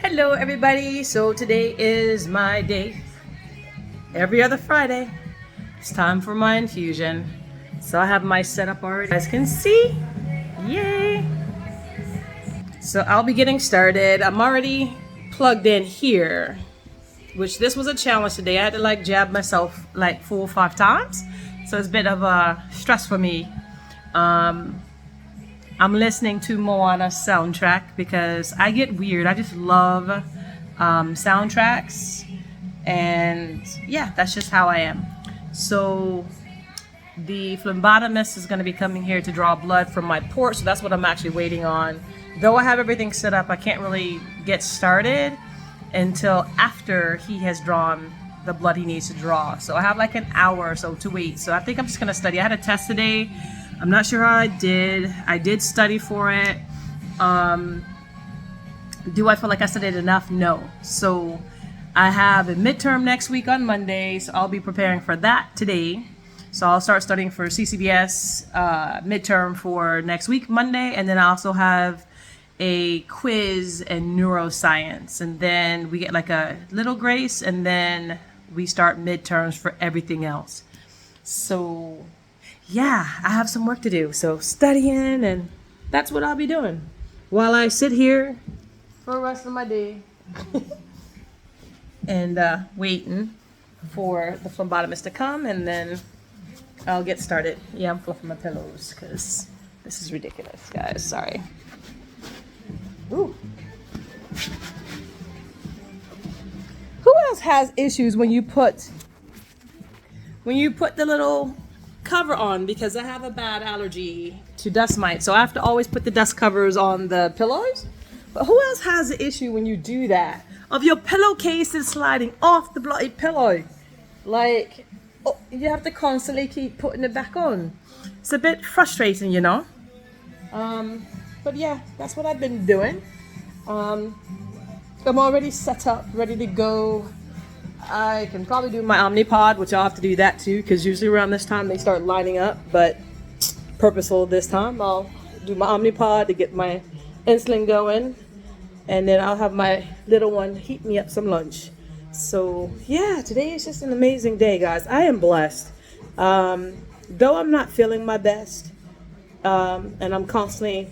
Hello everybody, so today is my day. Every other Friday, it's time for my infusion. So I have my setup already, as you guys can see. Yay! So I'll be getting started. I'm already plugged in here, which this was a challenge today. I had to like jab myself like 4 or 5 times. So it's a bit of a stress for me. I'm listening to Moana's soundtrack because I get weird. I just love soundtracks, and yeah, that's just how I am. So the phlebotomist is going to be coming here to draw blood from my port, so that's what I'm actually waiting on. Though I have everything set up, I can't really get started until after he has drawn the blood he needs to draw. So I have like an hour or so to wait. So I think I'm just going to study. I had a test today. I'm not sure how I did. I did study for it. Do I feel like I studied enough? No. So I have a midterm next week on Monday, so I'll be preparing for that today. So I'll start studying for CCBS midterm for next week, Monday, and then I also have a quiz in neuroscience, and then we get like a little grace, and then we start midterms for everything else. So yeah, I have some work to do. So studying, and that's what I'll be doing while I sit here for the rest of my day and waiting for the phlebotomist to come, and then I'll get started. Yeah, I'm fluffing my pillows because this is ridiculous, guys. Sorry. Ooh. Who else has issues when you put the little cover on? Because I have a bad allergy to dust mites, so I have to always put the dust covers on the pillows. But who else has the issue when you do that? Of your pillowcase is sliding off the bloody pillow. Like, oh, you have to constantly keep putting it back on. It's a bit frustrating, you know? But yeah, that's what I've been doing. I'm already set up, ready to go. I can probably do my Omnipod, which I'll have to do that too, because usually around this time they start lining up, but purposeful this time. I'll do my Omnipod to get my insulin going, and then I'll have my little one heat me up some lunch. So yeah, today is just an amazing day, guys. I am blessed. Though I'm not feeling my best, and I'm constantly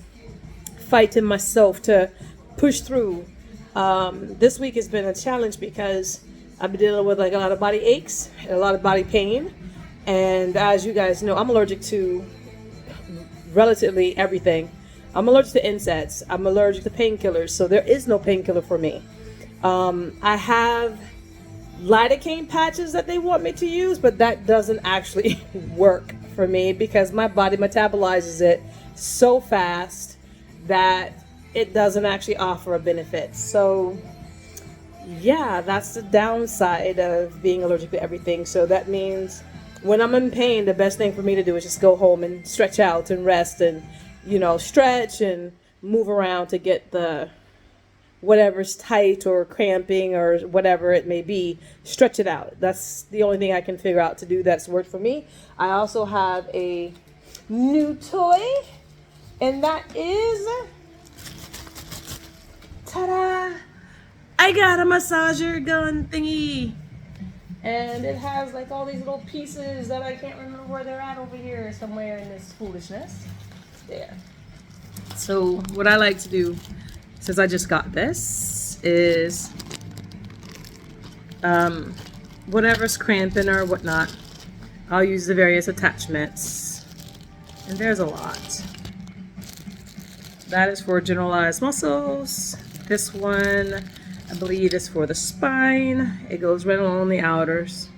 fighting myself to push through, this week has been a challenge because I've been dealing with like a lot of body aches and a lot of body pain. And as you guys know, I'm allergic to relatively everything. I'm allergic to insects. I'm allergic to painkillers. So there is no painkiller for me. I have lidocaine patches that they want me to use, but that doesn't actually work for me because my body metabolizes it so fast that it doesn't actually offer a benefit. So yeah, that's the downside of being allergic to everything. So that means when I'm in pain, the best thing for me to do is just go home and stretch out and rest and, you know, stretch and move around to get the whatever's tight or cramping or whatever it may be, stretch it out. That's the only thing I can figure out to do that's worked for me. I also have a new toy, and that is, ta-da! I got a massager gun thingy, and it has like all these little pieces that I can't remember where they're at over here somewhere in this foolishness. There. So what I like to do, since I just got this, is whatever's cramping or whatnot, I'll use the various attachments, and there's a lot. That is for generalized muscles. This one, I believe, is for the spine. It goes right along the outers.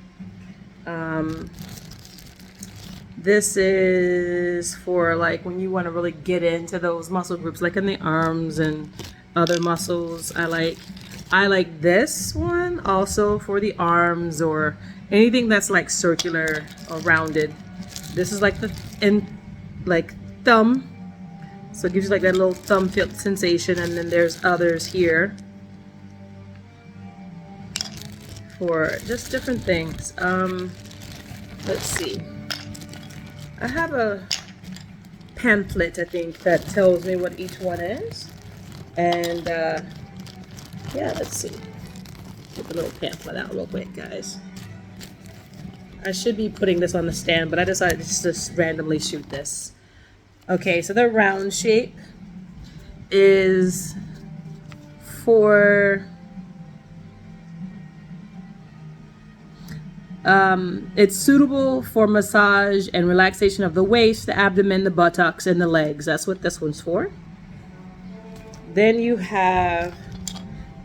This is for like when you want to really get into those muscle groups, like in the arms and other muscles. I like this one also for the arms or anything that's like circular or rounded. This is like the thumb. So it gives you like that little thumb feel sensation, and then there's others here for just different things. Let's see. I have a pamphlet, I think, that tells me what each one is. And Yeah, let's see. Get the little pamphlet out real quick, guys. I should be putting this on the stand, but I decided to just randomly shoot this. Okay, so the round shape is for it's suitable for massage and relaxation of the waist, the abdomen, the buttocks, and the legs. That's what this one's for. Then you have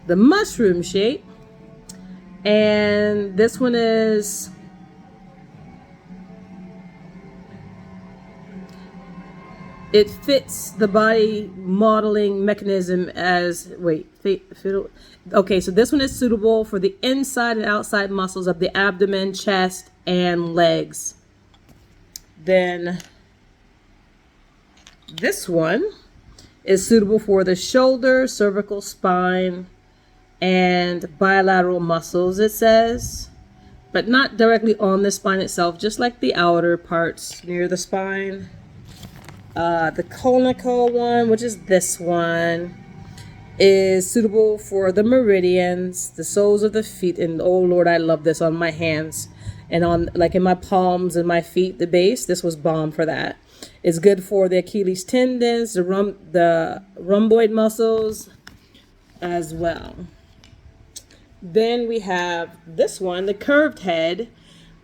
the mushroom shape, and this one is it fits the body modeling mechanism as okay, so this one is suitable for the inside and outside muscles of the abdomen, chest, and legs. Then this one is suitable for the shoulder, cervical, spine, and bilateral muscles, it says, but not directly on the spine itself, just like the outer parts near the spine. The conical one, which is this one, is suitable for the meridians, the soles of the feet, and oh Lord, I love this on my hands and on like in my palms and my feet, the base. This was bomb for that. It's good for the Achilles tendons, the rhomboid muscles as well. Then we have this one, the curved head,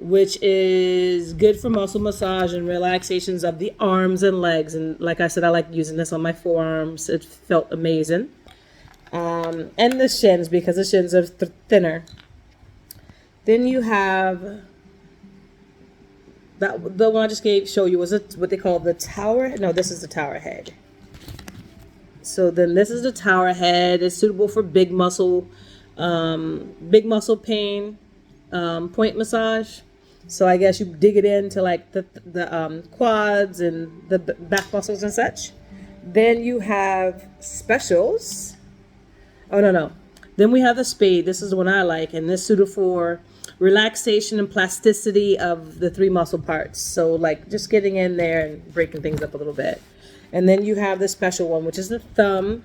which is good for muscle massage and relaxations of the arms and legs. And like I said, I like using this on my forearms. It felt amazing. And the shins, because the shins are thinner. Then you have that the one I just show you was what they call the tower. No, this is the tower head. So then this is the tower head. It's suitable for big muscle pain, point massage. So I guess you dig it into like the quads and the back muscles and such. Then you have specials. Oh, no. Then we have the spade. This is the one I like, and this is suited for relaxation and plasticity of the three muscle parts. So like just getting in there and breaking things up a little bit. And then you have the special one, which is the thumb,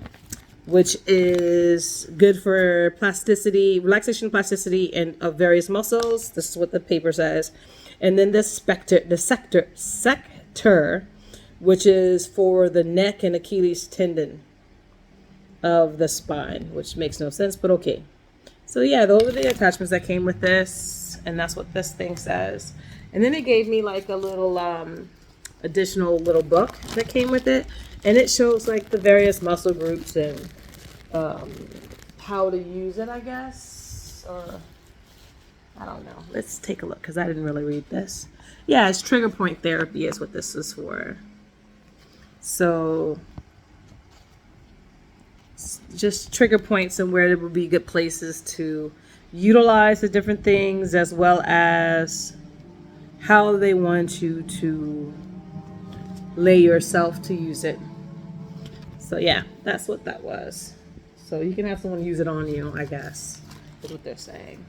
which is good for plasticity, relaxation, plasticity, and of various muscles. This is what the paper says. And then the sector, which is for the neck and Achilles tendon of the spine, which makes no sense, but okay. So yeah, those are the attachments that came with this, and that's what this thing says. And then it gave me like a little additional little book that came with it, and it shows like the various muscle groups and how to use it, I guess, or I don't know. Let's take a look because I didn't really read this. Yeah, it's trigger point therapy is what this is for. So just trigger points and where there would be good places to utilize the different things, as well as how they want you to lay yourself to use it. So yeah, that's what that was. So you can have someone use it on you, I guess, is what they're saying.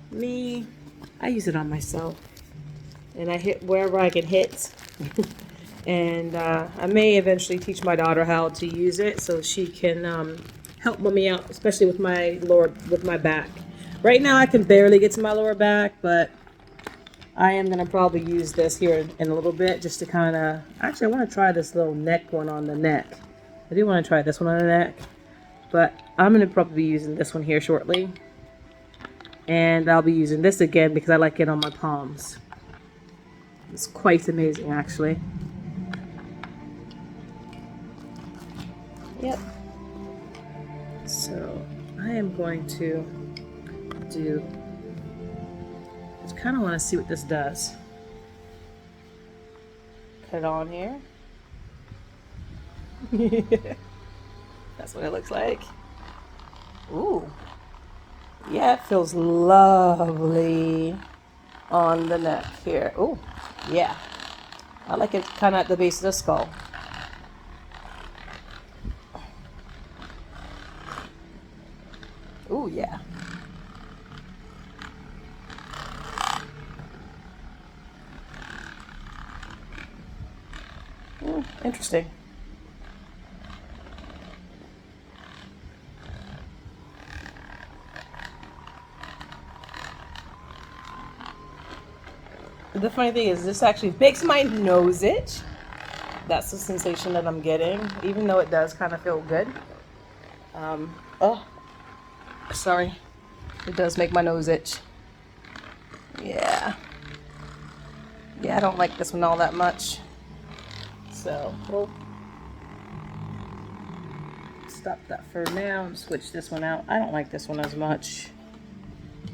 Me, I use it on myself, and I hit wherever I can hit. And I may eventually teach my daughter how to use it so she can help mommy out, especially with my back. Right now I can barely get to my lower back, but I am gonna probably use this here in a little bit just to kind of, actually I want to try this little neck one on the neck. I do want to try this one on the neck, but I'm gonna probably be using this one here shortly. And I'll be using this again because I like it on my palms. It's quite amazing, actually. Yep. So I am going to just kind of want to see what this does. Put it on here. That's what it looks like. Ooh. Yeah, it feels lovely on the neck here. Ooh, yeah. I like it kind of at the base of the skull. Ooh, yeah. Interesting. The funny thing is this actually makes my nose itch. That's the sensation that I'm getting, even though it does kind of feel good. Oh, sorry. It does make my nose itch. Yeah. Yeah, I don't like this one all that much. So we'll stop that for now and switch this one out. I don't like this one as much.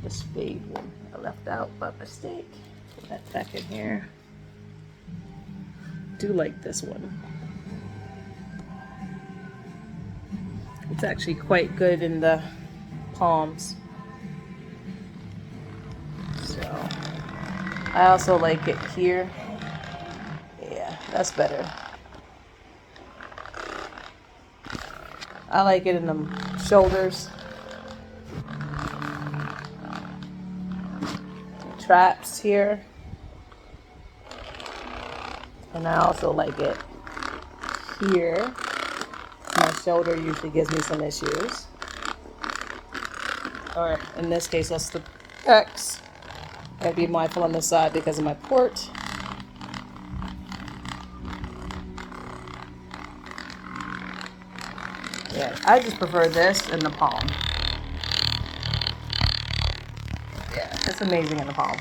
This fade one I left out by mistake. Put that back in here. Do like this one. It's actually quite good in the palms. So I also like it here. Yeah, that's better. I like it in the shoulders. Traps here. And I also like it here. My shoulder usually gives me some issues. Or in this case, that's the pecs. I'd be mindful on this side because of my port. Yeah, I just prefer this in the palm. Yeah, it's amazing in the palm.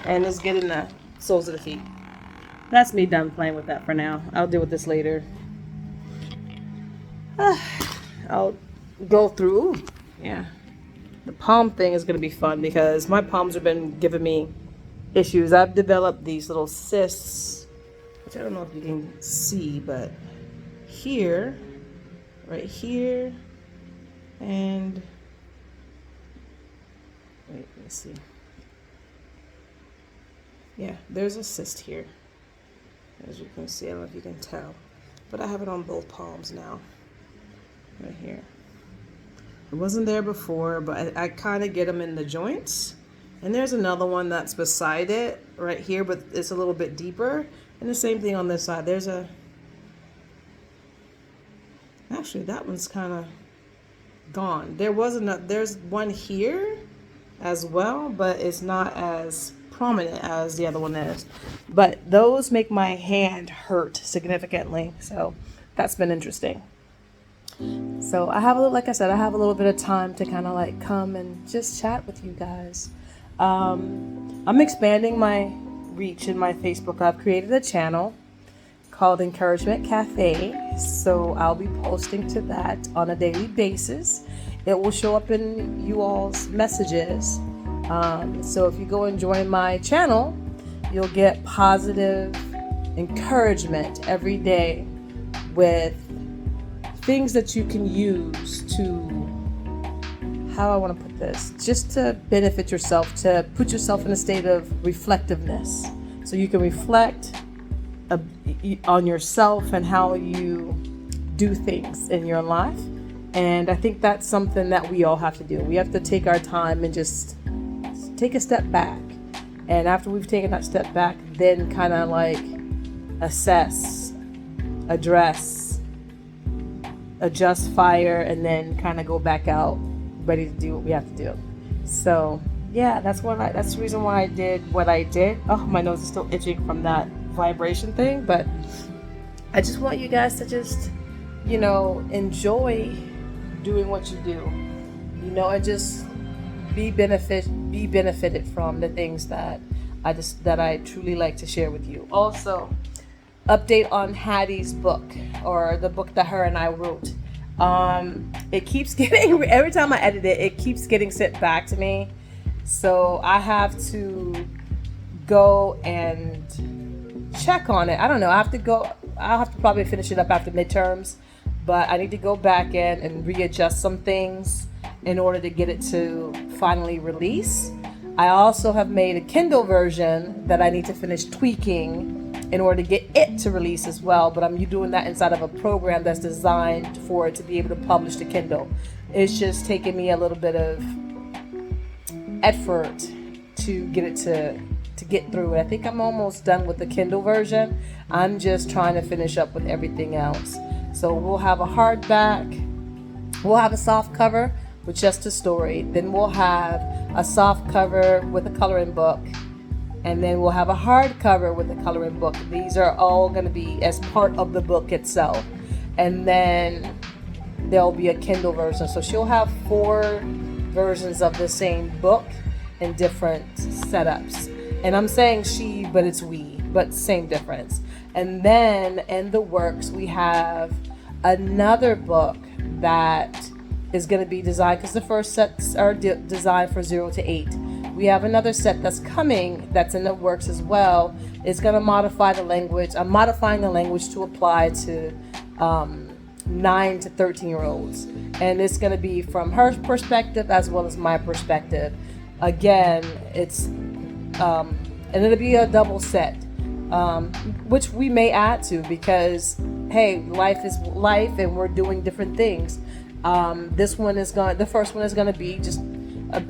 And it's good in the soles of the feet. That's me done playing with that for now. I'll deal with this later. I'll go through. Yeah. The palm thing is going to be fun because my palms have been giving me issues. I've developed these little cysts, which I don't know if you can see, but here, right here, and wait, let me see. Yeah, there's a cyst here. As you can see, I don't know if you can tell, but I have it on both palms now, right here. It wasn't there before, but I kind of get them in the joints. And there's another one that's beside it right here, but it's a little bit deeper. And the same thing on this side. There's a, actually that one's kind of gone. There's one here as well, but it's not as prominent as the other one is. But those make my hand hurt significantly. So that's been interesting. So I have like I said, I have a little bit of time to kind of like come and just chat with you guys. I'm expanding my reach in my Facebook. I've created a channel called Encouragement Cafe. So I'll be posting to that on a daily basis. It will show up in you all's messages. So if you go and join my channel, you'll get positive encouragement every day with things that you can use to, how I want to put this, just to benefit yourself, to put yourself in a state of reflectiveness. So you can reflect on yourself and how you do things in your life. And I think that's something that we all have to do. We have to take our time and just take a step back. And after we've taken that step back, then kind of like assess, address, adjust fire, and then kind of go back out ready to do what we have to do. So yeah, that's the reason why I did what I did. Oh, my nose is still itching from that vibration thing, but I just want you guys to just, enjoy doing what you do, and just be benefited from the things that I truly like to share with you. Also, update on Haddie's book, or the book that her and I wrote. It keeps getting, every time I edit it, it keeps getting sent back to me. So I have to go and check on it. I don't know. I'll have to probably finish it up after midterms, but I need to go back in and readjust some things in order to get it to finally release. I also have made a Kindle version that I need to finish tweaking in order to get it to release as well, but I'm doing that inside of a program that's designed for it to be able to publish to Kindle. It's just taking me a little bit of effort to get it to get through it. I think I'm almost done with the Kindle version. I'm just trying to finish up with everything else. So we'll have a hardback, we'll have a soft cover with just a story, then we'll have a soft cover with a coloring book, And then we'll have a hardcover with a coloring book. These are all going to be as part of the book itself. And then there'll be a Kindle version. So she'll have 4 versions of the same book in different setups. And I'm saying she, but it's we, but same difference. And then in the works, we have another book that is going to be designed, because the first sets are designed for 0 to 8. We have another set that's coming that's in the works as well. It's going to modify the language. I'm modifying the language to apply to 9 to 13-year-olds. And it's going to be from her perspective as well as my perspective. Again, it's and it'll be a double set, which we may add to, because hey, life is life and we're doing different things. The first one is going to be just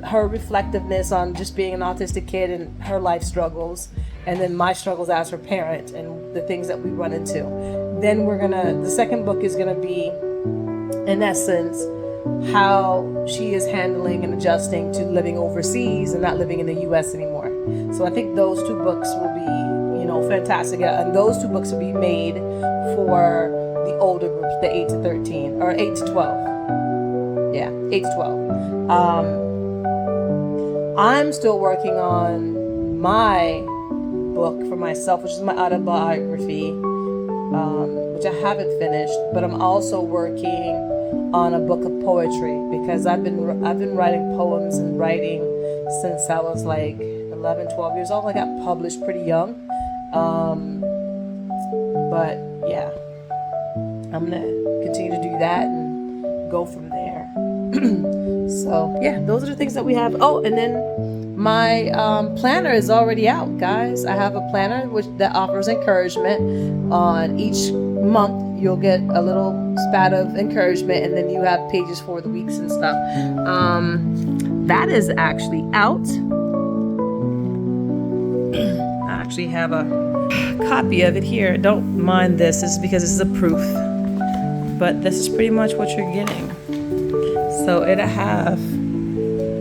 her reflectiveness on just being an autistic kid and her life struggles, and then my struggles as her parent and the things that we run into. Then the second book is gonna be, in essence, how she is handling and adjusting to living overseas and not living in the US anymore. So I think those 2 books will be, fantastic. And those 2 books will be made for the older groups, the 8 to 13 or 8 to 12. Yeah, 8 to 12. I'm still working on my book for myself, which is my autobiography, which I haven't finished. But I'm also working on a book of poetry, because I've been writing poems and writing since I was like 11, 12 years old. I got published pretty young. But yeah, I'm gonna continue to do that and go from there. So yeah, those are the things that we have. Oh, and then my planner is already out, guys. I have a planner that offers encouragement. On each month you'll get a little spat of encouragement, and then you have pages for the weeks and stuff. That is actually out. I actually have a copy of it here. Don't mind this is because this is a proof, but this is pretty much what you're getting. So it'll have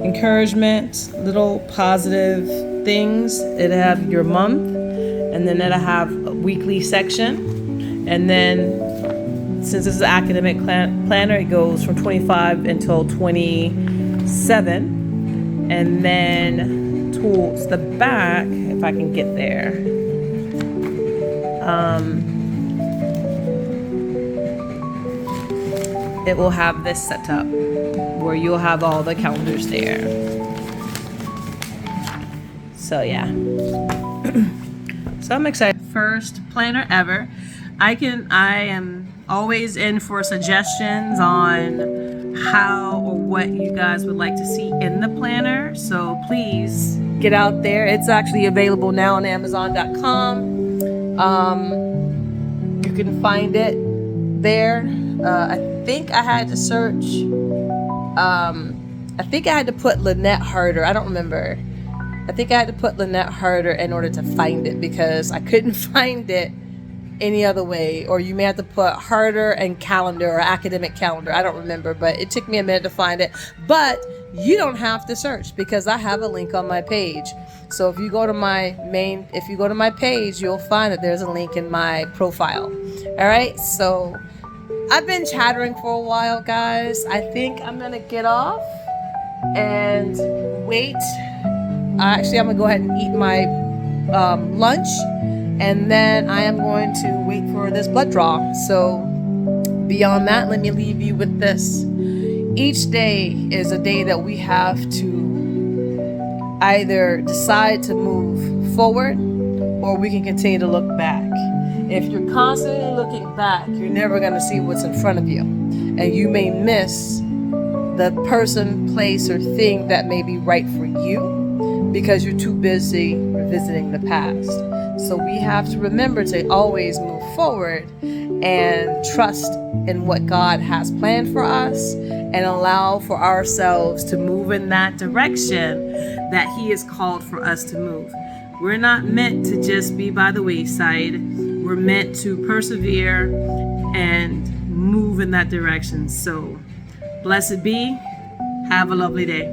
encouragement, little positive things. It'll have your month, and then it'll have a weekly section. And then, since this is an academic planner, it goes from 25 until 27. And then towards the back, if I can get there, it will have this set up where you'll have all the calendars there. So yeah. So I'm excited. First planner ever. I am always in for suggestions on how or what you guys would like to see in the planner. So please get out there. It's actually available now on Amazon.com. You can find it there. I think I had to search. I think I had to put Lynette Harder. I don't remember. I think I had to put Lynette Harder in order to find it, because I couldn't find it any other way. Or you may have to put Harder and calendar or academic calendar. I don't remember, but it took me a minute to find it. But you don't have to search, because I have a link on my page. So if you go to my page, you'll find that there's a link in my profile. All right. So I've been chattering for a while, guys. I think I'm gonna get off and wait. Actually, I'm gonna go ahead and eat my lunch, and then I am going to wait for this blood draw. So beyond that, let me leave you with this. Each day is a day that we have to either decide to move forward, or we can continue to look back. If you're constantly looking back, you're never going to see what's in front of you. And you may miss the person, place, or thing that may be right for you, because you're too busy revisiting the past. So we have to remember to always move forward and trust in what God has planned for us, and allow for ourselves to move in that direction that He has called for us to move. We're not meant to just be by the wayside. We're meant to persevere and move in that direction. So, blessed be. Have a lovely day.